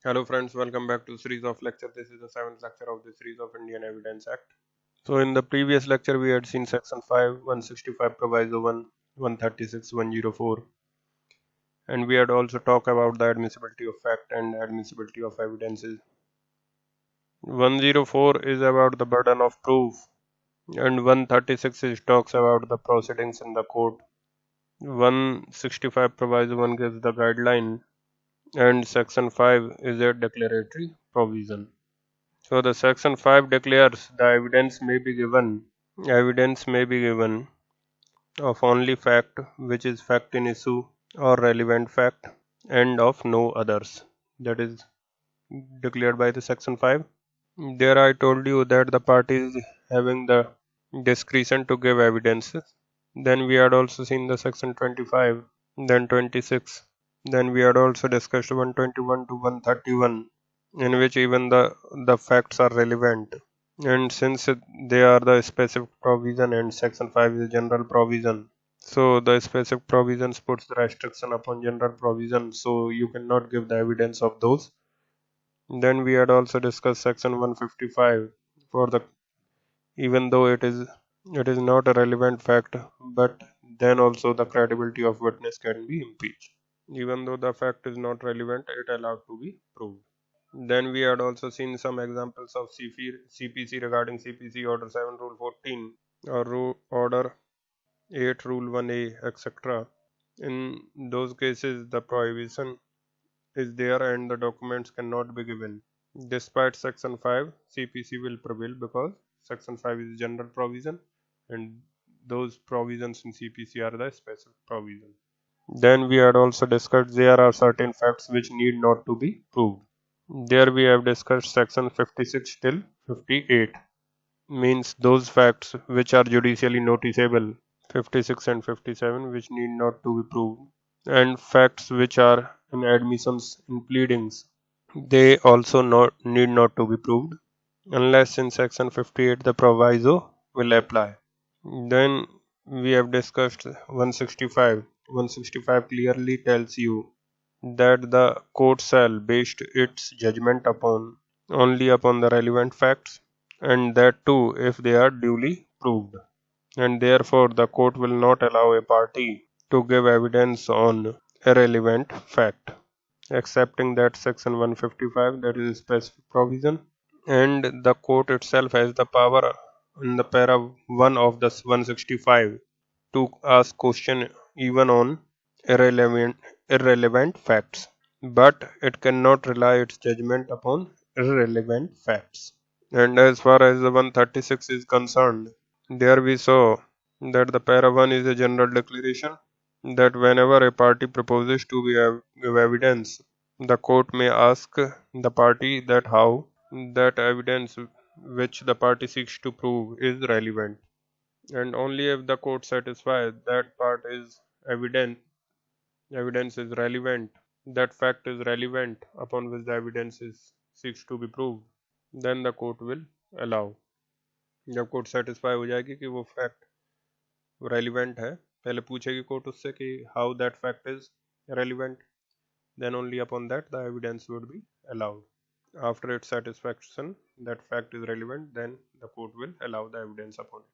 Hello friends, welcome back to series of lecture. This is the seventh lecture of the series of Indian Evidence Act. So in the previous lecture we had seen section 5, 165 proviso 1, 136, 104, and we had also talked about the admissibility of fact and admissibility of evidences. 104 is about the burden of proof and 136 is talks about the proceedings in the court. 165 proviso 1 gives the guideline and section 5 is a declaratory provision. So the section 5 declares the evidence may be given of only fact which is fact in issue or relevant fact and of no others. That is declared by the section 5. There I told you that the party is having the discretion to give evidence. Then we had also seen the section 25, then 26. Then we had also discussed 121 to 131 in which even the facts are relevant. And since they are the specific provision and section 5 is general provision, so the specific provisions puts the restriction upon general provision, so you cannot give the evidence of those. Then we had also discussed section 155 for the even though it is not a relevant fact, but then also the credibility of witness can be impeached. Even though the fact is not relevant, it allowed to be proved. Then we had also seen some examples of CPC regarding CPC Order 7 Rule 14 or Order 8 Rule 1A etc. In those cases the prohibition is there and the documents cannot be given. Despite Section 5, CPC will prevail because Section 5 is general provision and those provisions in CPC are the specific provision. Then we had also discussed there are certain facts which need not to be proved. There we have discussed section 56 till 58, means those facts which are judicially noticeable, 56 and 57 which need not to be proved, and facts which are in admissions in pleadings, they also need not to be proved unless in section 58 the proviso will apply. Then we have discussed 165. 165 clearly tells you that the court shall base its judgment only upon the relevant facts, and that too if they are duly proved. And therefore the court will not allow a party to give evidence on irrelevant fact, excepting that section 155, that is a specific provision, and the court itself has the power in the para 1 of the 165 to ask question even on irrelevant facts, but it cannot rely its judgment upon irrelevant facts. And as far as the 136 is concerned, there we saw that the para 1 is a general declaration that whenever a party proposes to give evidence, the court may ask the party that how that evidence which the party seeks to prove is relevant, and only if the court satisfies that part is evidence is relevant, that fact is relevant upon which the evidence is seeks to be proved, then the court will allow. जब court satisfy हो जाएगी कि वो fact relevant है, पहले पूछेगी court उससे कि how that fact is relevant, then only upon that the evidence would be allowed. After its satisfaction that fact is relevant, then the court will allow the evidence upon it.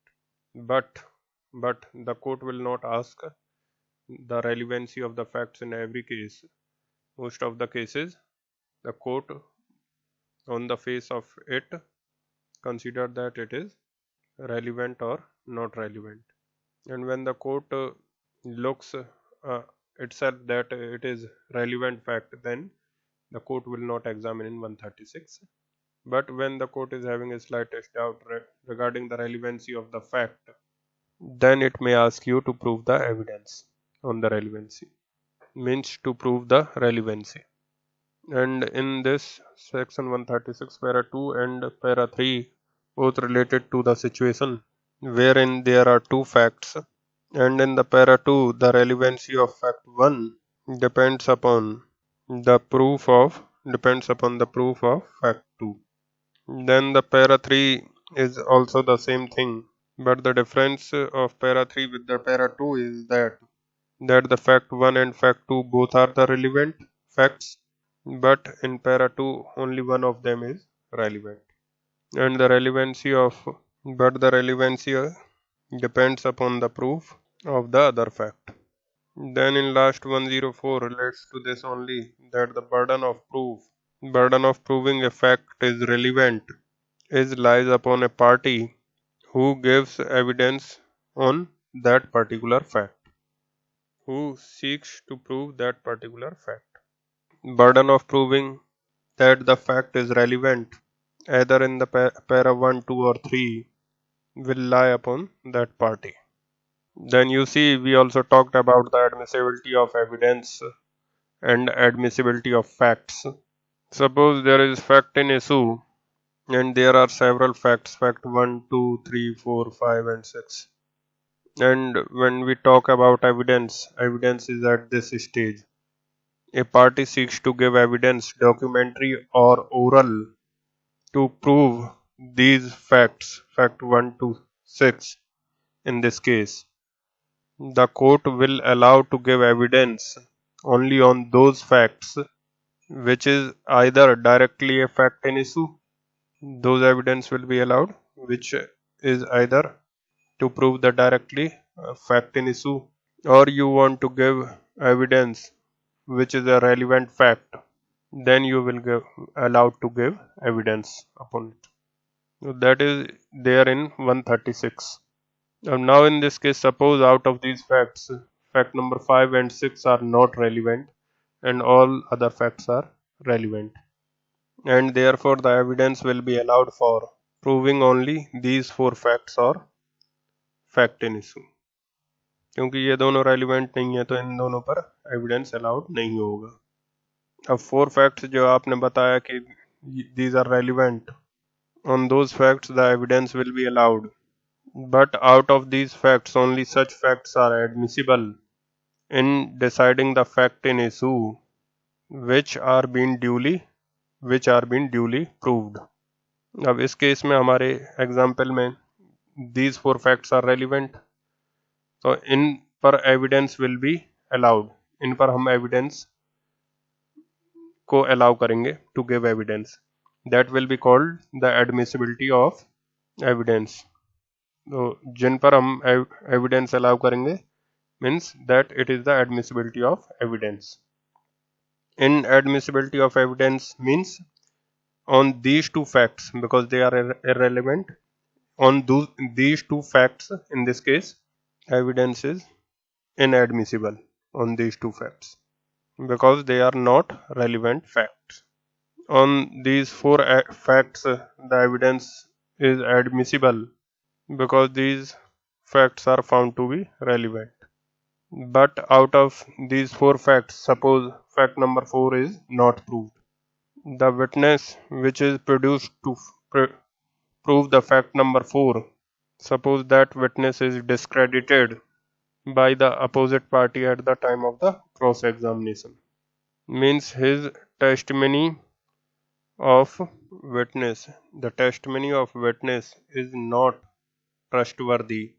But the court will not ask the relevancy of the facts in every case. Most of the cases, the court on the face of it consider that it is relevant or not relevant. And when the court looks itself that it is relevant fact, then the court will not examine in 136. But when the court is having a slightest doubt regarding the relevancy of the fact, then it may ask you to prove the evidence on the relevancy, means to prove the relevancy. And in this section 136 para 2 and para 3 both related to the situation wherein there are two facts, and in the para 2 the relevancy of fact 1 depends upon the proof of fact 2. Then the para 3 is also the same thing, but the difference of para 3 with the para 2 is that the fact 1 and fact 2 both are the relevant facts, but in para 2 only one of them is relevant. And the relevancy depends upon the proof of the other fact. Then in last 104 relates to this only, that the burden of proving a fact is relevant is lies upon a party who gives evidence on that particular fact, who seeks to prove that particular fact. Burden of proving that the fact is relevant, either in the para 1, 2 or 3, will lie upon that party. Then you see, we also talked about the admissibility of evidence and admissibility of facts. Suppose there is fact in issue and there are several facts, fact 1, 2, 3, 4, 5 and 6. And when we talk about evidence, evidence is at this stage. A party seeks to give evidence, documentary or oral, to prove these facts, fact 1 to 6 in this case. The court will allow to give evidence only on those facts which is either directly a fact in issue. Those evidence will be allowed which is either to prove the directly fact in issue, or you want to give evidence which is a relevant fact, then you will give allowed to give evidence upon it. So that is there in 136. Now in this case, suppose out of these facts, fact number 5 and 6 are not relevant and all other facts are relevant, and therefore the evidence will be allowed for proving only these 4 facts or fact in issue. क्योंकि ये दोनों relevant नहीं है तो इन दोनों पर evidence allowed नहीं होगा. अब 4 फैक्ट्स जो आपने बताया कि these are relevant, on those facts the evidence will be allowed, but out of these facts only such facts are admissible in deciding the fact in issue which are being duly proved. अब इस case में हमारे example में these 4 facts are relevant, तो इन पर evidence will be allowed, इन पर हम एविडेंस को अलाउ करेंगे to give evidence. That will be called the admissibility of evidence. तो जिन पर हम एविडेंस अलाउ करेंगे means that it is the admissibility of evidence. Inadmissibility of evidence means on these 2 facts, because they are irrelevant, on these 2 facts in this case evidence is inadmissible on these 2 facts because they are not relevant facts. On these 4 facts the evidence is admissible because these facts are found to be relevant. But out of these 4 facts, suppose fact number 4 is not proved. The witness which is produced to prove the fact number 4, suppose that witness is discredited by the opposite party at the time of the cross-examination. Means his testimony of witness, the testimony of witness is not trustworthy,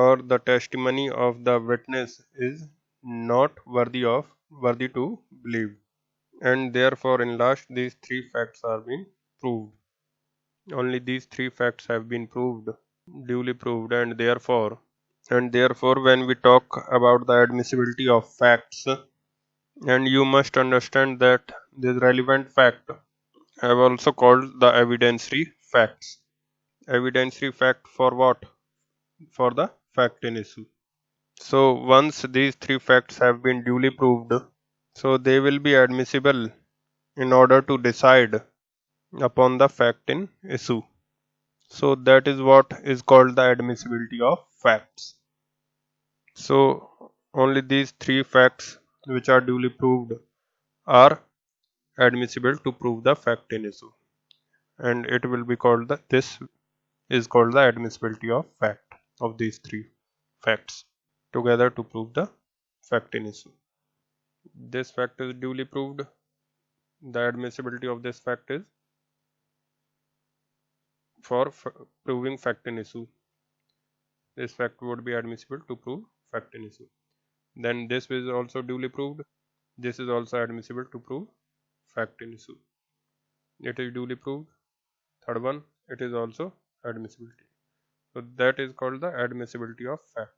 or the testimony of the witness is not worthy to believe, and therefore in last these 3 facts are being proved. Only these 3 facts have been proved, duly proved, and therefore when we talk about the admissibility of facts, and you must understand that this relevant fact have also called the evidentiary facts. Evidentiary fact for what? For the fact in issue. So once these 3 facts have been duly proved, so they will be admissible in order to decide upon the fact in issue. So that is what is called the admissibility of facts. So only these 3 facts which are duly proved are admissible to prove the fact in issue, and it will be called this is called the admissibility of fact of these 3 facts together to prove the fact in issue. This fact is duly proved. The admissibility of this fact is for proving fact in issue. This fact would be admissible to prove fact in issue. Then this is also duly proved. This is also admissible to prove fact in issue. It is duly proved. Third one, it is also admissibility. So that is called the admissibility of fact.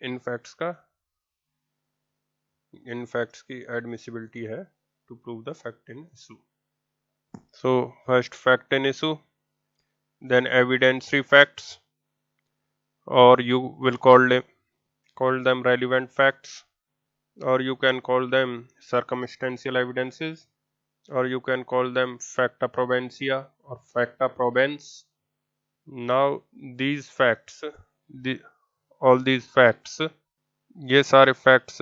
In facts की admissibility है to prove the fact in issue. So first fact in issue, then evidentiary facts, or you will call them relevant facts, or you can call them circumstantial evidences, or you can call them facta probancia or facta probans. Now these facts, all these facts, ये सारे facts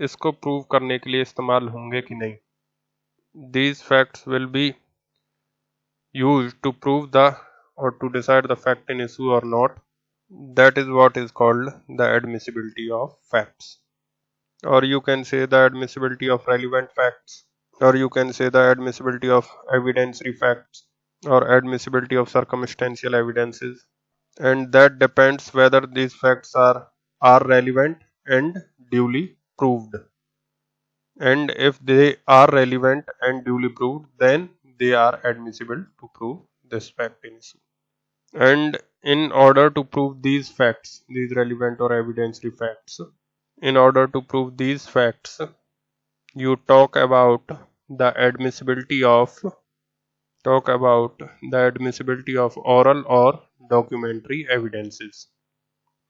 इसको prove करने के लिए इस्तेमाल होंगे कि नहीं? These facts will be used to prove or to decide the fact in issue or not. That is what is called the admissibility of facts. Or you can say the admissibility of relevant facts, or you can say the admissibility of evidentiary facts, or admissibility of circumstantial evidences. And that depends whether these facts are relevant and duly proved. And if they are relevant and duly proved, then they are admissible to prove this fact in issue. And in order to prove these facts, these relevant or evidentiary facts, in order to prove these facts, you talk about the admissibility of oral or documentary evidences.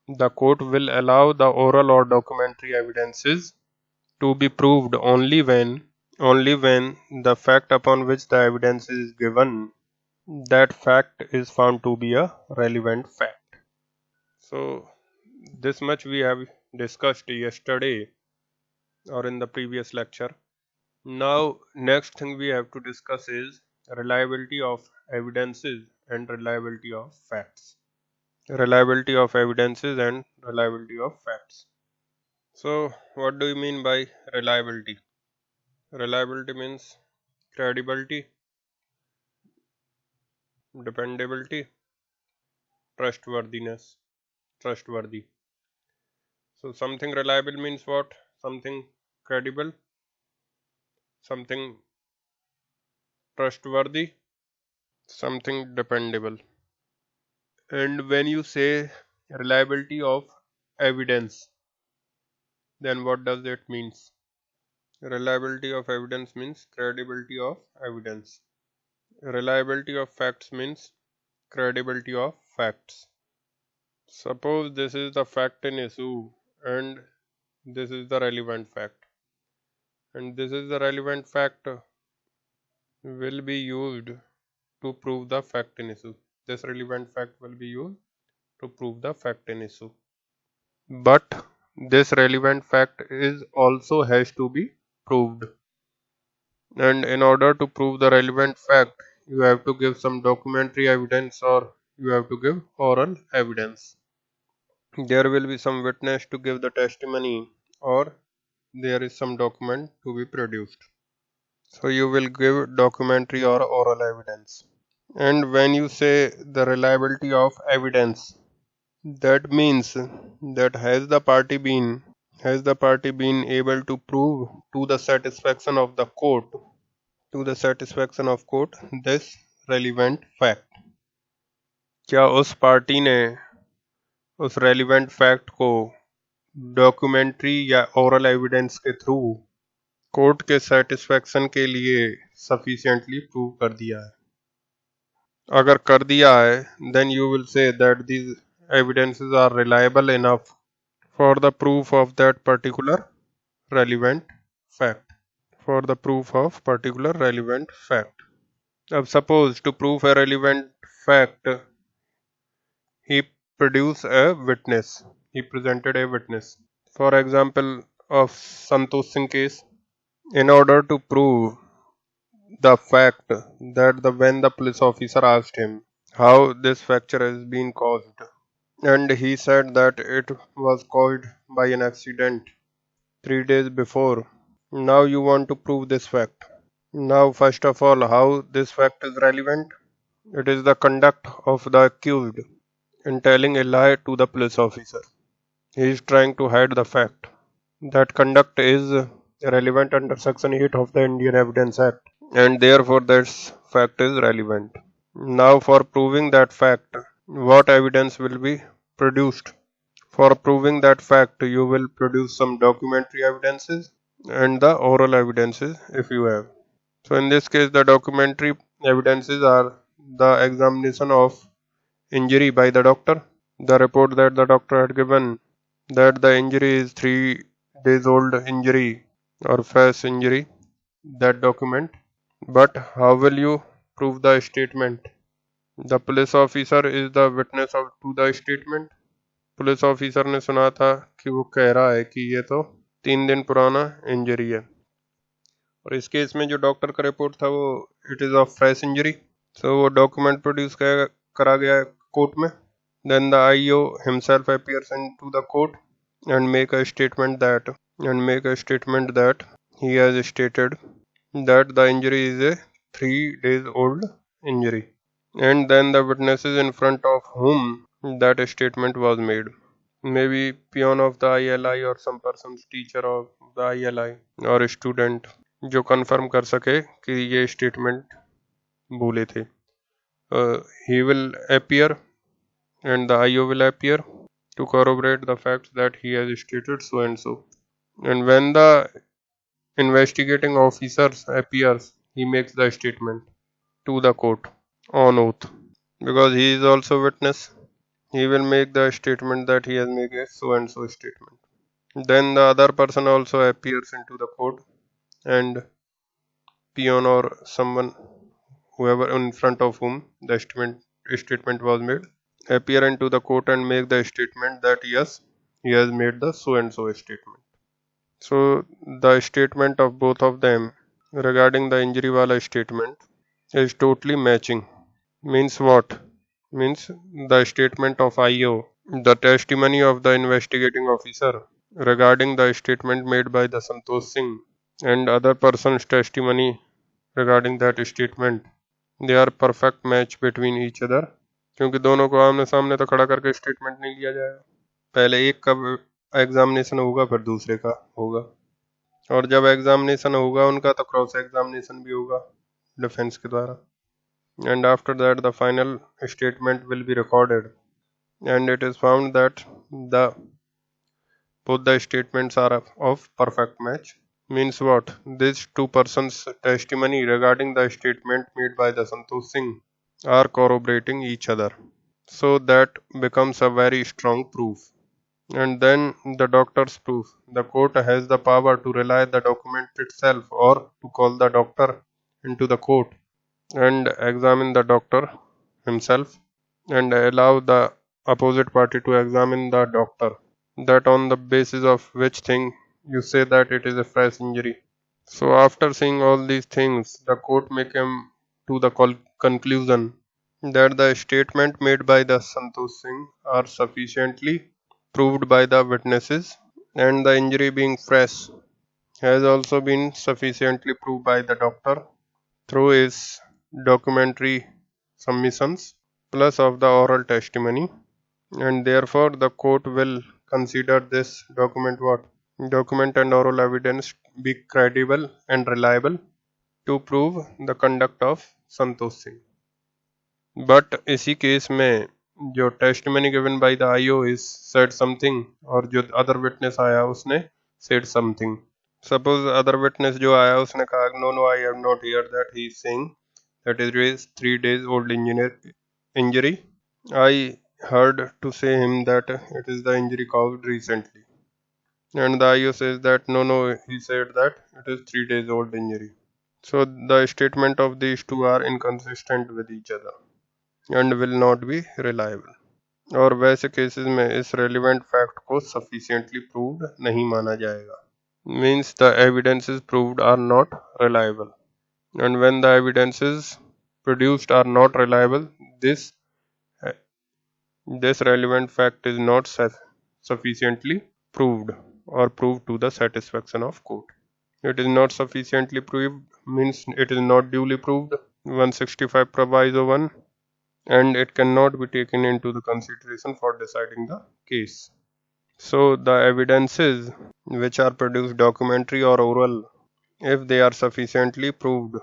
The court will allow the oral or documentary evidences to be proved only when the fact upon which the evidence is given, that fact is found to be a relevant fact. So this much we have discussed yesterday or in the previous lecture. Now next thing we have to discuss is reliability of evidences and reliability of facts. Reliability of evidences and reliability of facts. So what do you mean by reliability? Reliability means credibility, dependability, trustworthiness, trustworthy. So something reliable means what? Something credible, something trustworthy, something dependable. And when you say reliability of evidence, then what does it mean? Reliability of evidence means credibility of evidence. Reliability of facts means credibility of facts. Suppose this is the fact in issue and this is the relevant fact, and this is the relevant fact will be used to prove the fact in issue. This relevant fact will be used to prove the fact in issue. But this relevant fact is also has to be proved. And in order to prove the relevant fact, you have to give some documentary evidence or you have to give oral evidence. There will be some witness to give the testimony or there is some document to be produced. So you will give documentary or oral evidence. And when you say the reliability of evidence, that means that has the party been able to prove to the satisfaction of the court this relevant fact. क्या उस party ने उस relevant fact को documentary या oral evidence के through court के satisfaction के लिए सफिशिएंटली प्रूव कर दिया है? अगर कर दिया है, then you will say that these evidences are reliable enough for the proof of that particular relevant fact. अब suppose to prove a relevant fact, he presented a witness. For example, of Santosh Singh case, in order to prove the fact that when the police officer asked him how this fracture has been caused, and he said that it was caused by an accident 3 days before. Now you want to prove this fact. Now first of all, how this fact is relevant? It is the conduct of the accused in telling a lie to the police officer. He is trying to hide the fact. That conduct is relevant under Section 8 of the Indian Evidence Act, and therefore that fact is relevant. Now, for proving that fact, what evidence will be produced? For proving that fact, you will produce some documentary evidences and the oral evidences if you have. So, in this case, the documentary evidences are the examination of injury by the doctor, the report that the doctor had given that the injury is 3 days old injury or fresh injury, that document. But how will you prove the statement? The police officer is the witness to the statement. Police officer ने सुना था कि वो कह रहा है कि ये तो 3 दिन पुराना इंजरी है, और इस केस में जो डॉक्टर का रिपोर्ट था वो it is of fresh injury. So वो डॉक्यूमेंट प्रोड्यूस करा गया कोर्ट में. Then the IO himself appears into the court and make a statement that he has stated that the injury is a 3 days old injury, and then the witnesses in front of whom that statement was made, maybe peon of the ILI or some person's teacher of the ILI or student, जो confirm कर सके कि ये statement बोले थे. He will appear and the IO will appear to corroborate the facts that he has stated so and so. And when the investigating officer appears, he makes the statement to the court on oath, because he is also witness. He will make the statement that he has made a so and so statement. Then the other person also appears into the court, and peon or someone, whoever in front of whom the statement was made, appear into the court and make the statement that yes, he has made the so and so statement. So the statement of both of them regarding the injury wala statement is totally matching. Means what? Means the statement of IO, the testimony of the investigating officer regarding the statement made by the Santosh Singh, and other person's testimony regarding that statement, they are perfect match between each other. क्योंकि दोनों को आमने सामने तो खड़ा करके statement नहीं लिया जाएगा. पहले एक का एग्जामिनेशन होगा, फिर दूसरे का होगा, और जब एग्जामिनेशन होगा उनका तो क्रॉस एग्जामिनेशन भी होगा डिफेंस के द्वारा. And after that the final statement will be recorded, and it is found that both the statements are of perfect match. Means what? These two persons' testimony regarding the statement made by the Santosh Singh are corroborating each other. So that becomes a very strong proof. And then the doctor's proof. The court has the power to rely the document itself or to call the doctor into the court and examine the doctor himself and allow the opposite party to examine the doctor, that on the basis of which thing you say that it is a fresh injury. So after seeing all these things, the court may come to the conclusion that the statement made by the Santosh Singh are sufficiently proved by the witnesses, and the injury being fresh has also been sufficiently proved by the doctor through his documentary submissions plus of the oral testimony, and therefore the court will consider this document and oral evidence be credible and reliable to prove the conduct of Santosh Singh. But इसी case में जो testimony given by the IO is said something, और जो other witness आया उसने said something. Suppose other witness जो आया उसने कहा no I have not heard that he is saying that it is 3 days old injury. I heard to say him that it is the injury caused recently. And the IO says that no, he said that it is 3 days old injury. So the statement of these two are inconsistent with each other and will not be reliable. और वैसे cases में इस relevant fact को sufficiently proved नहीं माना जाएगा. Means the evidences proved are not reliable. And when the evidences produced are not reliable, this relevant fact is not sufficiently proved or proved to the satisfaction of court. It is not sufficiently proved means it is not duly proved, 165 proviso 1, and it cannot be taken into the consideration for deciding the case. So the evidences which are produced documentary or oral, if they are sufficiently proved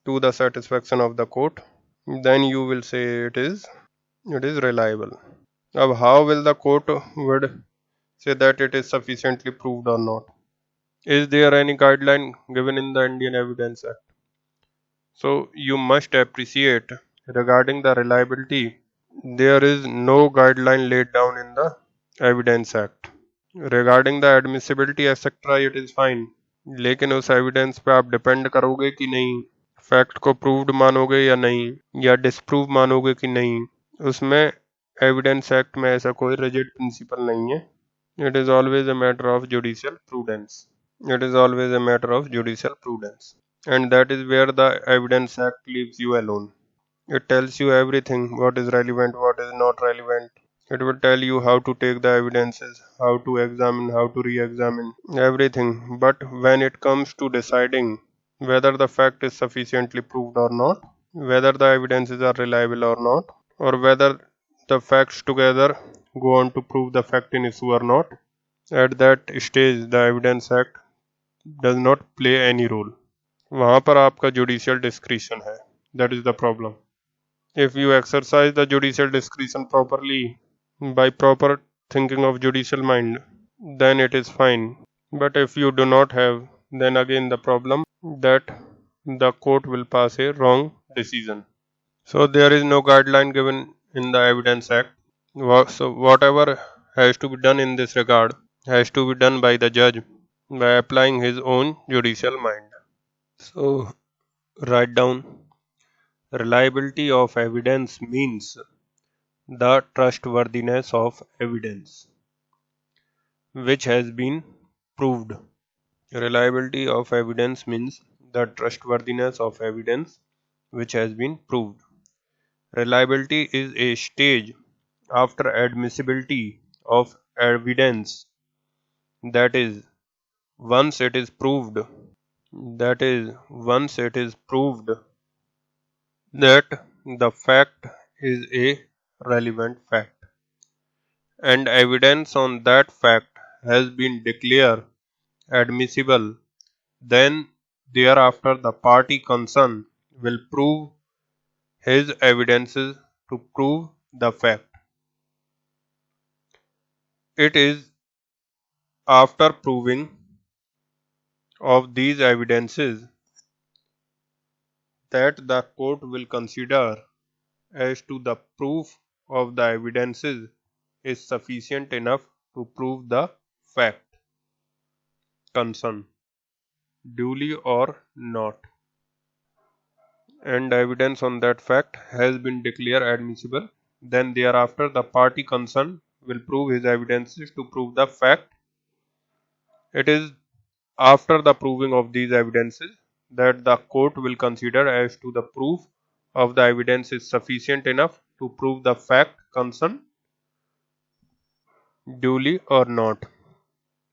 to the satisfaction of the court, then you will say it is reliable. Now how will the court would say that it is sufficiently proved or not? Is there any guideline given in the Indian Evidence Act? So you must appreciate regarding the reliability, there is no guideline laid down in the Evidence Act. Regarding the admissibility etc it is fine, लेकिन उस evidence पे आप depend करोगे कि नहीं, fact को proved मानोगे या नहीं, या डिसप्रूव मानोगे कि नहीं, उसमें एविडेंस एक्ट में ऐसा कोई रिजिड प्रिंसिपल नहीं है. It is always a matter of judicial prudence. It is always a matter of judicial prudence. And that is where the Evidence Act leaves you alone. It tells you everything, what is relevant, what is not relevant. It will tell you how to take the evidences, how to examine, how to re-examine, everything. But when it comes to deciding whether the fact is sufficiently proved or not, whether the evidences are reliable or not, or whether the facts together go on to prove the fact in issue or not, at that stage the Evidence Act does not play any role. वहाँ पर आपका judicial discretion है. That is the problem. If you exercise the judicial discretion properly by proper thinking of judicial mind, then it is fine. But if you do not have, then again the problem that the court will pass a wrong decision. So there is no guideline given in the Evidence Act. So whatever has to be done in this regard has to be done by the judge by applying his own judicial mind. So write down, reliability of evidence means the trustworthiness of evidence which has been proved. Reliability of evidence means the trustworthiness of evidence which has been proved. Reliability is a stage after admissibility of evidence, that is, once it is proved that the fact is a relevant fact, and evidence on that fact has been declared admissible, then thereafter the party concerned will prove his evidences to prove the fact. It is after proving of these evidences that the court will consider as to the proof of the evidences is sufficient enough to prove the fact concerned, duly or not, and evidence on that fact has been declared admissible, then thereafter the party concerned will prove his evidences to prove the fact. It is after the proving of these evidences that the court will consider as to the proof of the evidence is sufficient enough to prove the fact concerned, duly or not,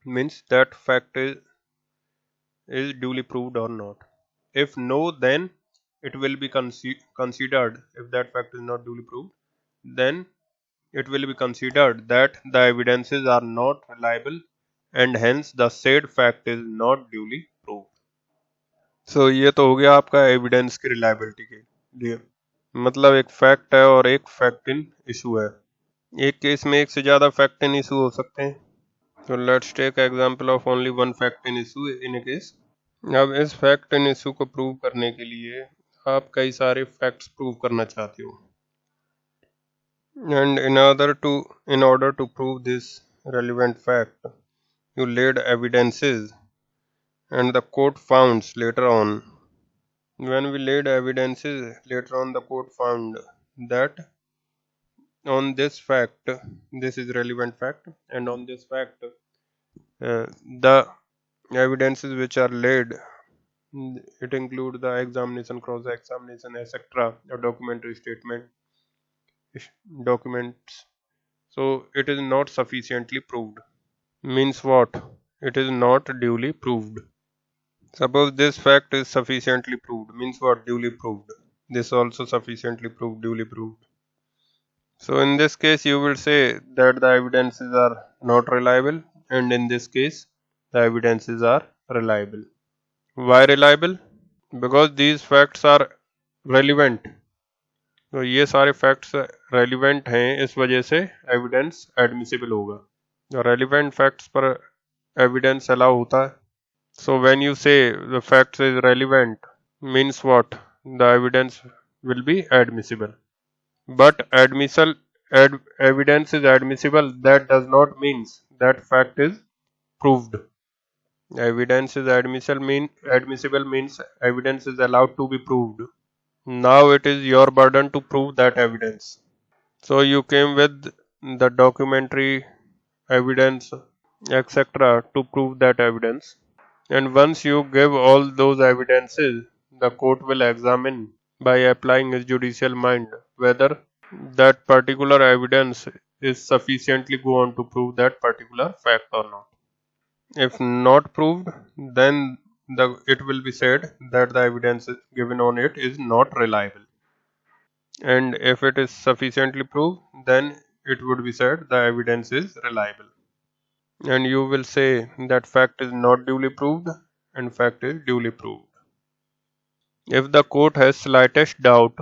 means that fact is duly proved or not. If no, then it will be considered, if that fact is not duly proved, then it will be considered that the evidences are not reliable and hence the said fact is not duly proved. So ये तो हो गया आपका evidence की reliability के लिए. मतलब एक फैक्ट है और एक फैक्ट इन इशू है. एक केस में एक से ज़्यादा फैक्ट इन इशू हो सकते हैं. तो let's take example of only one fact in issue in a case. अब इस फैक्ट इन इशू को प्रूव करने के लिए आप कई सारे फैक्ट्स प्रूव करना चाहते हो. And in order to prove this relevant fact, you laid evidences, and the court found later on. When we laid evidences later on, the court found that on this fact, this is relevant fact, and on this fact, the evidences which are laid, it include the examination, cross-examination, etc., or documentary statement, documents. So it is not sufficiently proved. Means what? It is not duly proved. Suppose this fact is sufficiently proved. Means what? Duly proved. This also sufficiently proved, duly proved. So in this case you will say that the evidences are not reliable, and in this case the evidences are reliable. Why reliable? Because these facts are relevant. तो ये सारे facts relevant हैं, इस वजह से evidence admissible होगा। Relevant facts पर evidence allow होता है। So when you say the fact is relevant, means what? The evidence will be admissible. But evidence is admissible. That does not mean that fact is proved. Evidence is admissible means evidence is allowed to be proved. Now it is your burden to prove that evidence. So you came with the documentary evidence, etc., to prove that evidence. And once you give all those evidences, the court will examine by applying his judicial mind whether that particular evidence is sufficiently go on to prove that particular fact or not. If not proved, then it will be said that the evidence given on it is not reliable. And if it is sufficiently proved, then it would be said the evidence is reliable. And you will say that fact is not duly proved and fact is duly proved. If the court has slightest doubt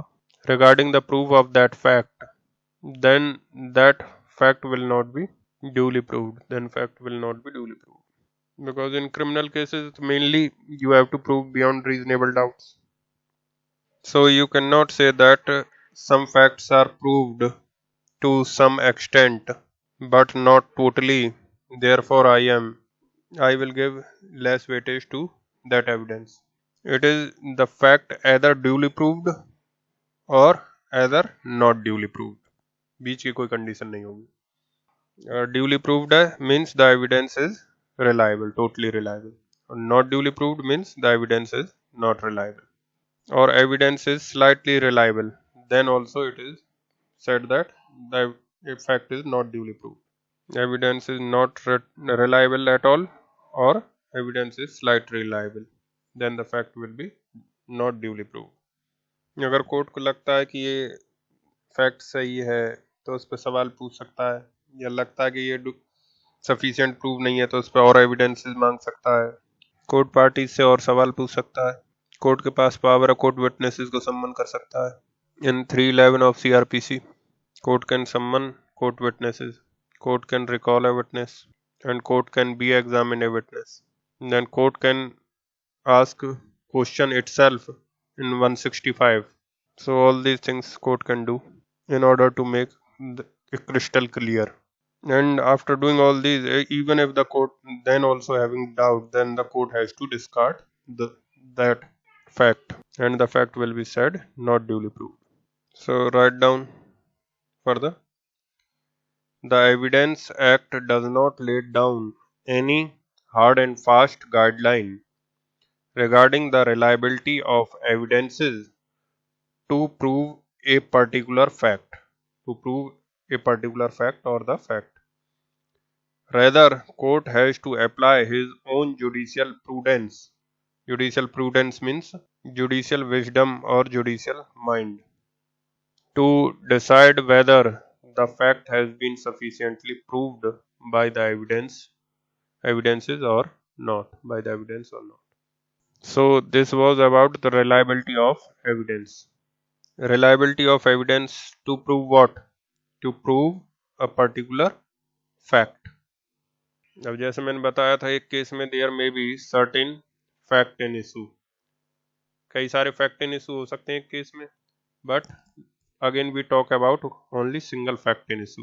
regarding the proof of that fact, then that fact will not be duly proved. Because in criminal cases, mainly you have to prove beyond reasonable doubts. So you cannot say that some facts are proved to some extent, but not totally. Therefore, I will give less weightage to that evidence. It is the fact either duly proved or either not duly proved. बीच की कोई condition नहीं होगी। Duly proved means the evidence is reliable, totally reliable. Not duly proved means the evidence is not reliable. Or evidence is slightly reliable. Then also it is said that the fact is not duly proved. Evidence is not reliable at all, or evidence is slightly reliable. Then the fact will be not duly proved. अगर court को लगता है कि ये fact सही है तो उस पर सवाल पूछ सकता है, या लगता है कि ये सफिशिएंट प्रूव नहीं है तो उस पर और एविडेंसेस मांग सकता है। कोर्ट पार्टी से और सवाल पूछ सकता है। कोर्ट के पास पावर है कोर्ट विटनेसेस को सम्मन कर सकता है। इन 311 ऑफ CRPC, कोर्ट कैन सम्मन court witnesses, court can recall a witness, and court can be examine a witness. Then court can ask question itself in 165. So all these things court can do in order to make it crystal clear. And after doing all these, even if the court then also having doubt, then the court has to discard that fact, and the fact will be said not duly proved. So write down further. The Evidence Act does not lay down any hard and fast guideline regarding the reliability of evidences to prove a particular fact, or the fact. Rather, court has to apply his own judicial prudence. Judicial prudence means judicial wisdom or judicial mind, to decide whether the fact has been sufficiently proved by the evidences or not. So this was about the reliability of evidence. Reliability of evidence to prove what? To prove a particular fact. अब जैसे मैंने बताया था एक case में there में be certain fact in issue, कई सारे फैक्ट इन इशू हो सकते हैं एक केस में, but again we talk about only single fact in issue.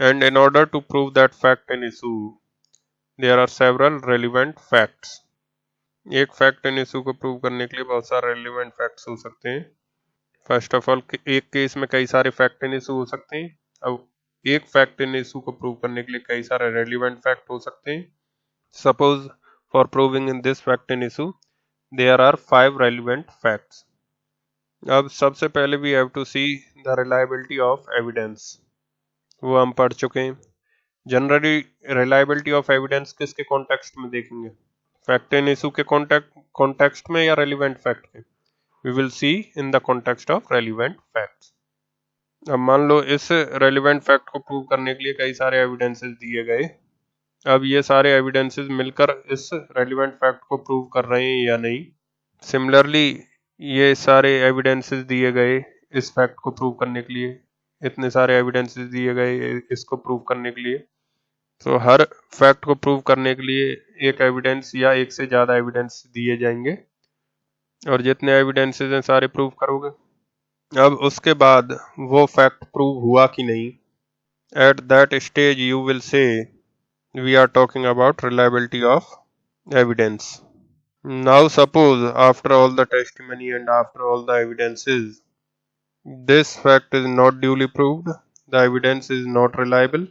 And in order to prove that fact in issue, there are several relevant facts. एक fact in issue को prove करने के लिए बहुत सारे relevant facts हो सकते हैं. First of all, एक केस में कई सारे fact in issue हो सकते हैं. अब एक fact in issue को prove करने के लिए कई सारे relevant fact हो सकते हैं. Suppose for proving in this fact in issue, there are 5 relevant facts. अब सबसे पहले we have to see the reliability of evidence, वो हम पढ़ चुके हैं. जनरली रिलायबिलिटी ऑफ एविडेंस किसके कॉन्टेक्स्ट में देखेंगे? फैक्ट इन इशू के कॉन्टेक्स्ट में या रेलिवेंट फैक्ट के? We will see in the context of relevant facts. अब मान लो इस रेलिवेंट फैक्ट को प्रूव करने के लिए कई सारे एविडेंसेस दिए गए। अब ये सारे एविडेंसेस मिलकर इस रेलिवेंट फैक्ट को प्रूव कर रहे हैं या नहीं। सिमिलरली ये सारे एविडेंसेस दिए गए इस फैक्ट को प्रूव करने के लिए, इतने सारे एविडेंसेस दिए गए इसको प्रूव करने के लिए। तो हर फैक्ट को प्रूव करने के लिए एक एविडेंस या एक से ज़्यादा एविडेंस दिए जाएंगे, और जितने एविडेंसेस हैं सारे प्रूव करोगे। अब उसके बाद वो फैक्ट प्रूव हुआ कि नहीं, at that stage you will say we are talking about reliability of evidence. Now suppose after all the testimony and after all the evidences this fact is not duly proved, the evidence is not reliable,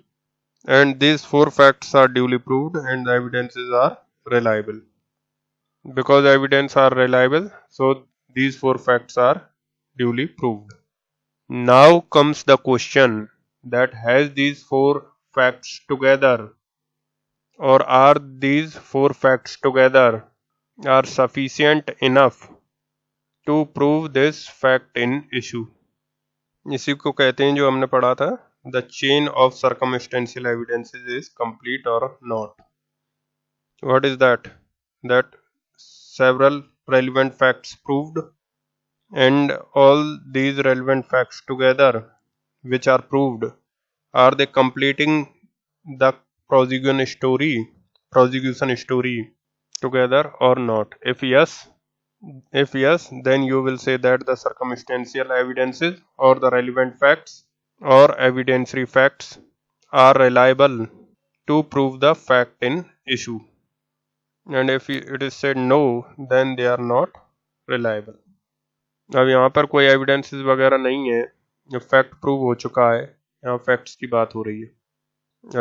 and these four facts are duly proved and the evidences are reliable. Because evidence are reliable, so these four facts are duly proved. Now comes the question that has these four facts together, or are these four facts together are sufficient enough to prove this fact in issue. इसी को कहते हैं जो हमने पढ़ा था, the chain of circumstantial evidences is complete और not. What is that? That several relevant facts proved, and all these relevant facts together which are proved, are they completing the prosecution story together or not? If yes, then you will say that the circumstantial evidences or the relevant facts or evidentiary facts are reliable to prove the fact in issue. And if it is said no, then they are not reliable. अब यहाँ पर कोई evidences वगैरह नहीं है, जो fact prove हो चुका है, यहाँ फैक्ट्स की बात हो रही है।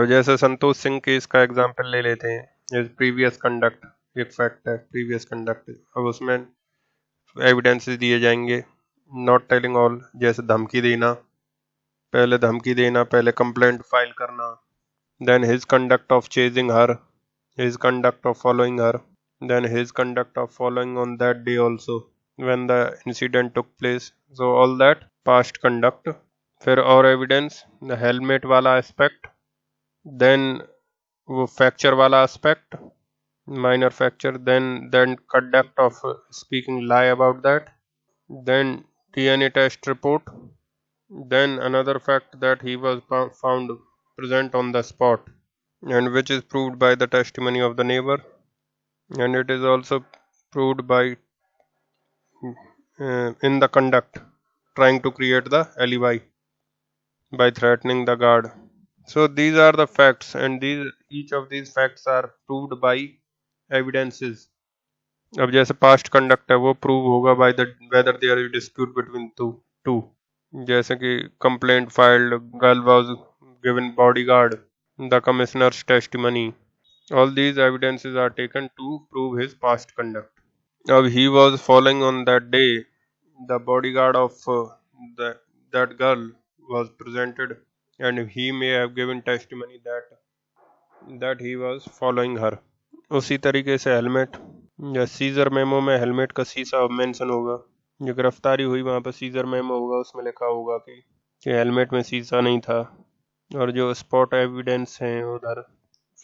अब जैसे संतोष सिंह केस का एग्जांपल ले लेते हैं, प्रीवियस कंडक्ट एक फैक्ट है, प्रीवियस कंडक्ट। अब उसमें एविडेंसेस दिए जाएंगे, नॉट टेलिंग ऑल, जैसे धमकी देना, पहले कंप्लेंट फाइल करना, then his conduct of chasing her, his conduct of following her, then his conduct of following on that day also when the incident took place. So all that past conduct. फिर और evidence, the helmet वाला aspect, then वो fracture वाला aspect, minor fracture, then conduct of speaking lie about that, then DNA test report, then another fact that he was found present on the spot, and which is proved by the testimony of the neighbor, and it is also proved by in the conduct trying to create the alibi by threatening the guard. So these are the facts, and each of these facts are proved by evidences. अब जैसे past conduct है वो prove होगा by the whether there is dispute between two. जैसे कि complaint filed, girl was given bodyguard, the commissioner's testimony. All these evidences are taken to prove his past conduct. Now he was following on that day, the bodyguard of that girl was presented, and he may have given testimony that he was following her. उसी तरीके से helmet, या scissor memo में helmet का शीशा mention होगा, जो गिरफ्तारी हुई वहाँ पर सीजर मेमो होगा, उसमें लिखा होगा कि हेलमेट में शीशा नहीं था, और जो स्पॉट एविडेंस हैं उधर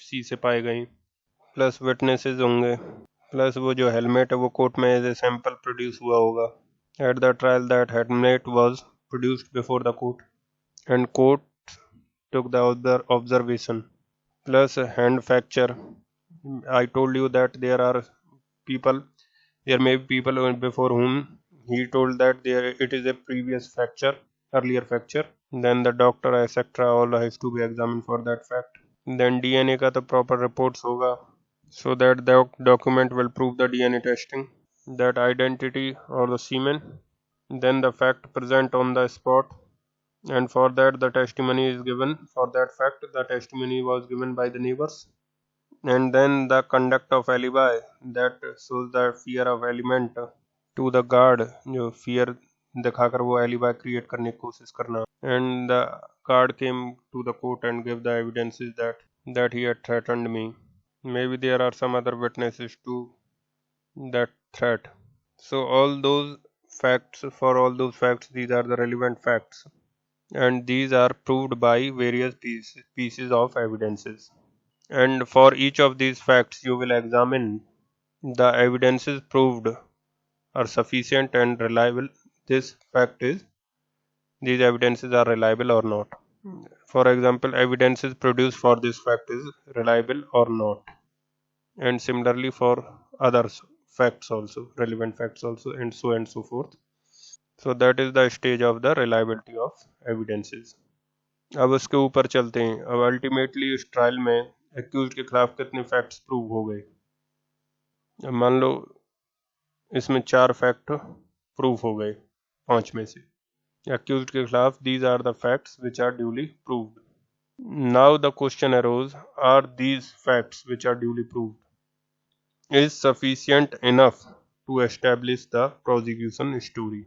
शीशे पाए गए, प्लस विटनेसेस होंगे, प्लस वो जो हेलमेट है वो कोर्ट में एज ए सैंपल प्रोड्यूस हुआ होगा। At the trial that helmet was produced before the court and court took the observation, plus hand fracture. I told you that there may be people before whom he told that it is a previous fracture, earlier fracture. Then the doctor etc. all has to be examined for that fact. Then DNA का तो proper reports होगा, so that the document will prove the DNA testing, that identity or the semen. Then the fact present on the spot, and for that the testimony is given. For that fact the testimony was given by the neighbors. And then the conduct of alibi, that shows the fear of element to the guard, जो fear दिखाकर वो alibi create करने की कोशिश करना. And the guard came to the court and gave the evidences that he had threatened me. Maybe there are some other witnesses to that threat. So for all those facts, these are the relevant facts. and these are proved by various pieces of evidences. And for each of these facts, you will examine the evidences proved are sufficient and reliable. This fact is, these evidences are reliable or not. For example, evidences produced for this fact is reliable or not. And similarly for others facts also, relevant facts also, and so forth. So that is the stage of the reliability of evidences. अब उसके ऊपर चलते हैं. अब ultimately इस trial में accused के खिलाफ कितने फैक्ट्स प्रूव हो गए. अब मान लो इसमें 4 फैक्ट प्रूव हो गए 5 में से. एक्यूज के खिलाफ these are the facts which are duly proved. Now the question arose, are these facts which are duly proved is sufficient enough to establish the prosecution story?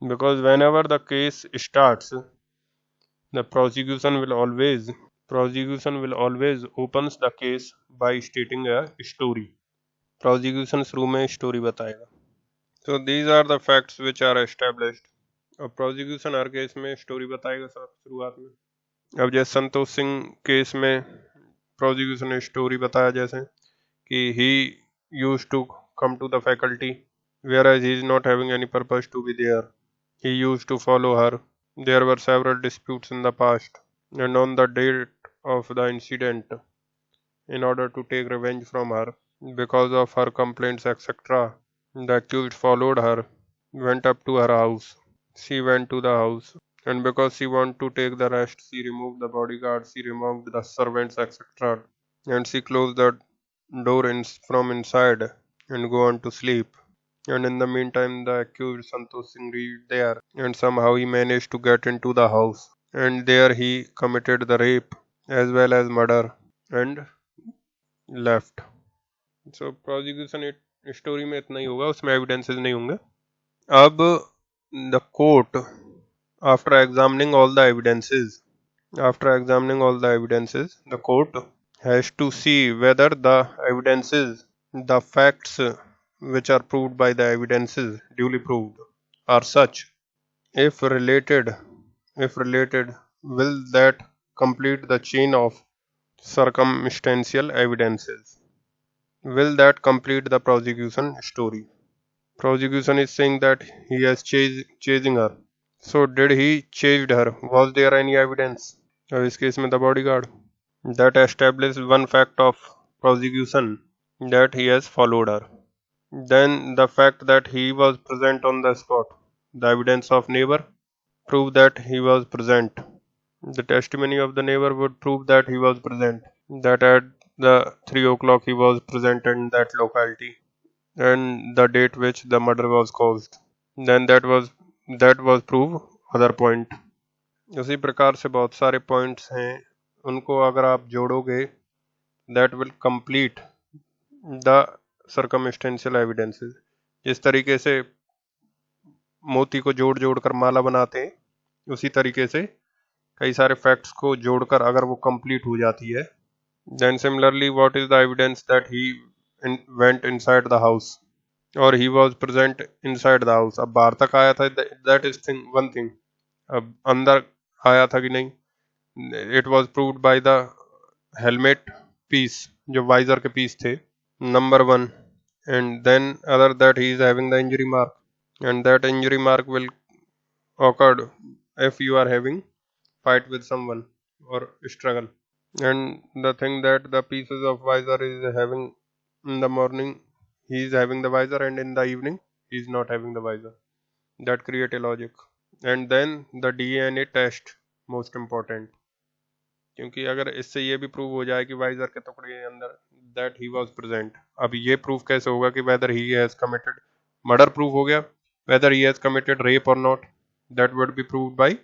Because whenever the case starts, the prosecution will always opens the case by stating a story. Prosecution शुरू में story बताएगा. So these are the facts which are established. अब prosecution हर case में story बताएगा शुरुआत में. अब जैसे संतोष सिंह केस में prosecution ने story बताया जैसे कि he used to come to the faculty whereas he is not having any purpose to be there. He used to follow her. There were several disputes in the past, and on the date of the incident, in order to take revenge from her, because of her complaints, etc., the accused followed her, went up to her house. She went to the house, and because she wanted to take the rest, she removed the bodyguard, she removed the servants, etc., and she closed the door from inside and go on to sleep. And in the meantime, the accused Santosh Singh reached there, and somehow he managed to get into the house. And there he committed the rape as well as murder and left. So prosecution story में इतना ही होगा, उसमें evidences नहीं होंगे. अब the court, after examining all the evidences, the court has to see whether the evidences, the facts which are proved by the evidences duly proved are such. If related, will that complete the chain of circumstantial evidences? Will that complete the prosecution story? Prosecution is saying that he has chasing her. So did he chased her? Was there any evidence? In this case में the bodyguard that established one fact of prosecution, that he has followed her. Then the fact that he was present on the spot, the evidence of neighbor prove that he was present. The testimony of the neighbor would prove that he was present, that at the 3 o'clock he was present in that locality, and the date which the murder was caused. Then that was prove other point. उसी प्रकार से बहुत सारे points हैं, उनको अगर आप जोड़ोगे, that will complete the circumstantial evidences. जिस तरीके से मोती को जोड़ जोड़ कर माला बनाते हैं, उसी तरीके से कई सारे फैक्ट्स को जोड़कर अगर वो कंप्लीट हो जाती है. Then similarly, what is the evidence that he went inside the house or he was present inside the house? अब बाहर तक आया था, that is one thing. अब अंदर आया था कि नहीं, it was proved by the helmet piece, जो वाइजर के पीस थे, number 1. And then other that he is having the injury mark, and that injury mark will occur if you are having fight with someone or struggle. And the thing that the pieces of visor is having in the morning, he is having the visor, and in the evening he is not having the visor. That create a logic. And then the DNA test, most important, क्योंकि अगर इससे ये भी prove हो जाए कि visor के टुकड़े के अंदर दैट ही वाज प्रेजेंट. अब ये प्रूव कैसे होगा कि whether he has committed murder prove हो गया, whether he has committed rape और not, that would be proved by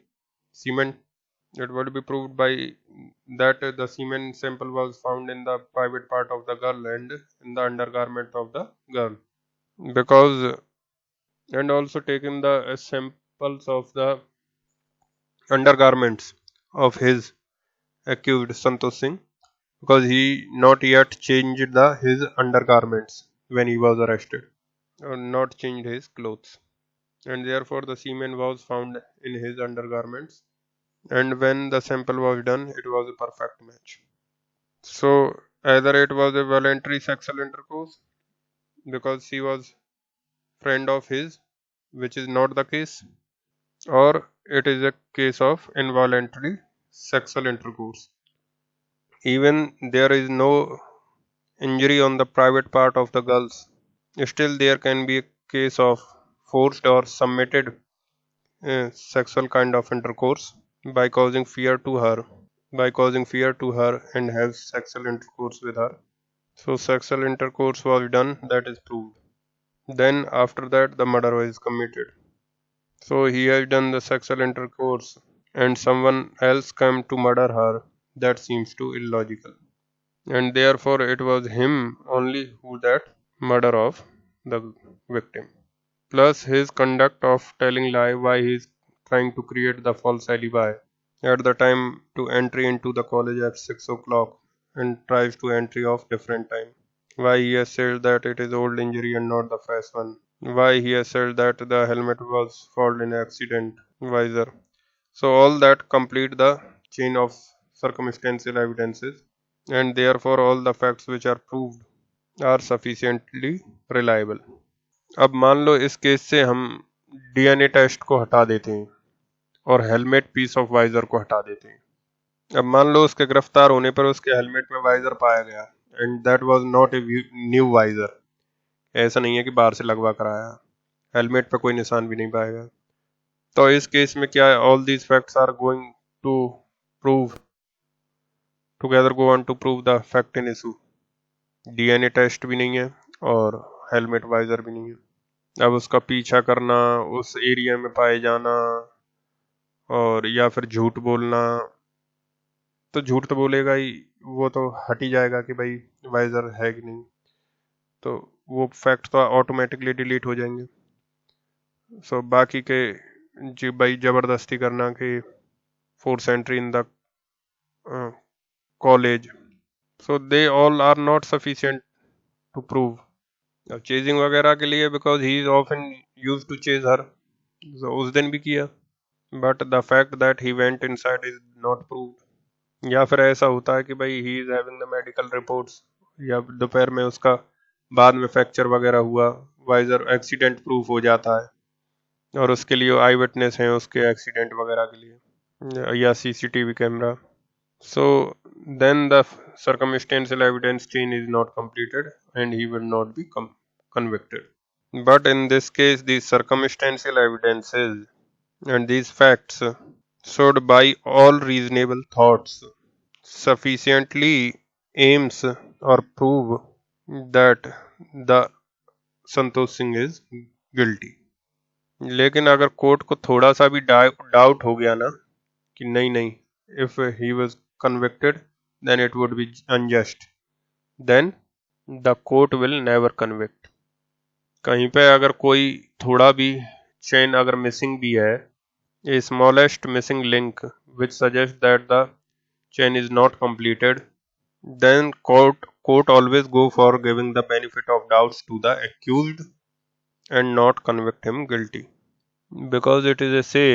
semen. It would be proved by that the semen sample was found in the private part of the girl and in the undergarment of the girl. Because and also taking the samples of the undergarments of his accused Santosh Singh, because he not yet changed his undergarments when he was arrested, or not changed his clothes, and therefore the semen was found in his undergarments. and when the sample was done, it was a perfect match. So either it was a voluntary sexual intercourse because she was friend of his, which is not the case, or it is a case of involuntary sexual intercourse. Even there is no injury on the private part of the girls, still there can be a case of forced or submitted sexual kind of intercourse by causing fear to her, and have sexual intercourse with her. So sexual intercourse was done, that is proved. Then after that the murder was committed. So he has done the sexual intercourse and someone else came to murder her. That seems too illogical. And therefore it was him only who that murder of the victim. Plus his conduct of telling lie why he is trying to create the false alibi at the time to entry into the college at 6 o'clock and tries to entry of different time. Why he has said that it is old injury and not the fresh one. Why he has said that the helmet was fouled in accident visor. So all that complete the chain of circumstantial evidences and therefore all the facts which are proved are sufficiently reliable. अब मान लो इस case से हम DNA test को हटा देते हैं और हेलमेट पीस ऑफ वाइजर को हटा देते हैं. अब मान लो उसके गिरफ्तार होने पर उसके हेलमेट में वाइजर पाया गया and that was not a new visor. ऐसा नहीं है कि बाहर से लगवा कर आया, हेलमेट पे कोई निशान भी नहीं पाएगा. तो इस केस में क्या all these facts are going to prove together go on to prove the fact in issue. DNA test भी नहीं है और हेलमेट वाइजर भी नहीं है. अब उसका पीछा करना, उस एरिया में पाए जाना और या फिर झूठ बोलना, तो झूठ तो बोलेगा ही, वो तो हट ही जाएगा कि भाई वाइजर है कि नहीं, तो वो फैक्ट तो ऑटोमेटिकली डिलीट हो जाएंगे. सो बाकी के जी भाई जबरदस्ती करना कि force entry in the college, so they all are not sufficient to prove. Chasing वगैरह के लिए because he is often used to chase her, उस दिन भी किया, but the fact that he went inside is not proved. या फिर ऐसा होता है कि भाई he is having the medical reports, या दोपहर में उसका बाद में फ्रैक्चर वगैरह हुआ, वाइजर एक्सीडेंट प्रूफ हो जाता है और उसके लिए आई विटनेस हैं उसके एक्सीडेंट वगैरह के लिए या CCTV camera. So then the circumstantial evidence chain is not completed and he will not be convicted. But in this case, these circumstantial evidences and these facts should by all reasonable thoughts sufficiently aims or prove that the Santosh Singh is guilty. लेकिन अगर court को थोड़ा सा भी doubt हो गया ना कि नहीं, if he was convicted then it would be unjust, then the court will never convict. कहीं पे अगर कोई थोड़ा भी चेन अगर मिसिंग भी है, a smallest missing link which suggest that the chain is not completed, then court always go for giving the benefit of doubts to the accused and not convict him guilty, because it is a say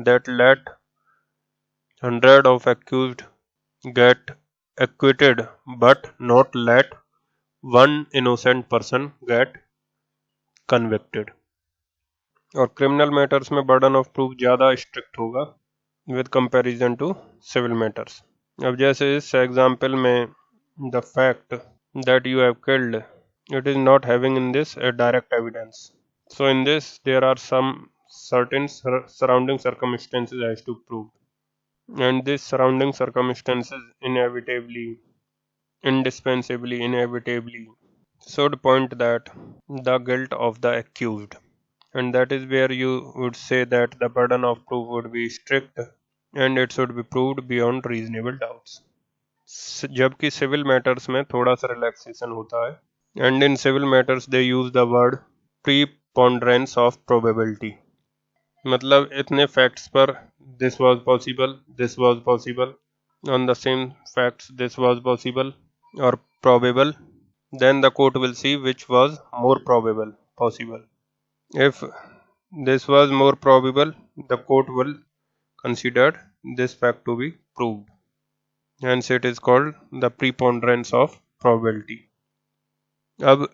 that let 100 of accused get acquitted but not let one innocent person get convicted. और criminal matters में burden of proof ज़्यादा strict होगा with comparison to civil matters. अब जैसे इस example में the fact that you have killed, it is not having in this a direct evidence. So in this there are some certain surrounding circumstances as to prove, and these surrounding circumstances inevitably should point that the guilt of the accused, and that is where you would say that the burden of proof would be strict and it should be proved beyond reasonable doubts. जबकि civil matters में थोड़ा सा relaxation होता है, and in civil matters they use the word preponderance of probability. मतलब इतने facts पर this was possible on the same facts this was possible और probable, then the court will see which was more probable possible. If this was more probable, the court will consider this fact to be proved. Hence it is called the preponderance of probability. अब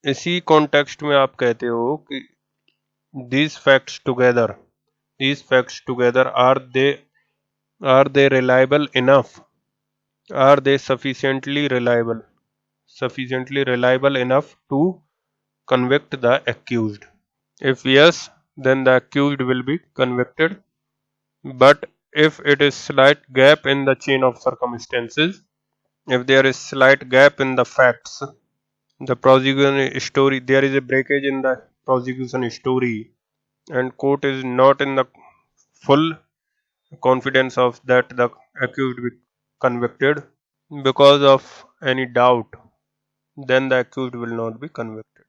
इसी context में आप कहते हो कि these facts together are they reliable enough? Are they sufficiently reliable enough to convict the accused? If yes, then the accused will be convicted. But if it is slight gap in the chain of circumstances, if there is slight gap in the facts, the prosecution story, there is a breakage in the prosecution story, and court is not in the full confidence of that the accused be convicted because of any doubt, then the accused will not be convicted.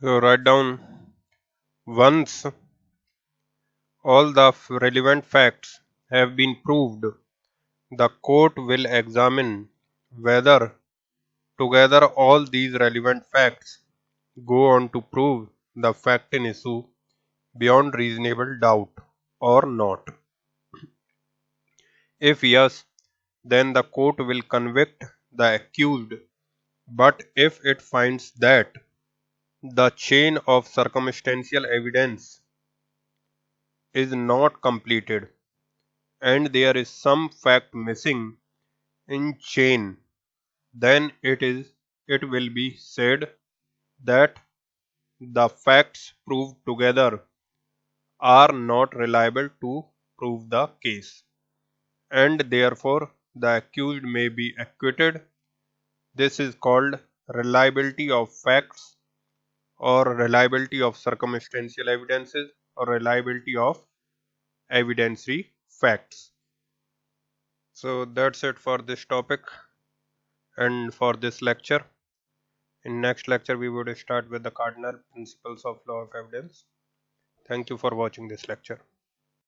So write down, once all the relevant facts have been proved, the court will examine whether together all these relevant facts go on to prove the fact in issue beyond reasonable doubt or not. If yes, then the court will convict the accused, but if it finds that the chain of circumstantial evidence is not completed and there is some fact missing in chain, then it will be said that the facts proved together are not reliable to prove the case, and therefore the accused may be acquitted. This is called reliability of facts, or reliability of circumstantial evidences, or reliability of evidentiary facts. So that's it for this topic and for this lecture. In next lecture we would start with the cardinal principles of law of evidence. Thank you for watching this lecture.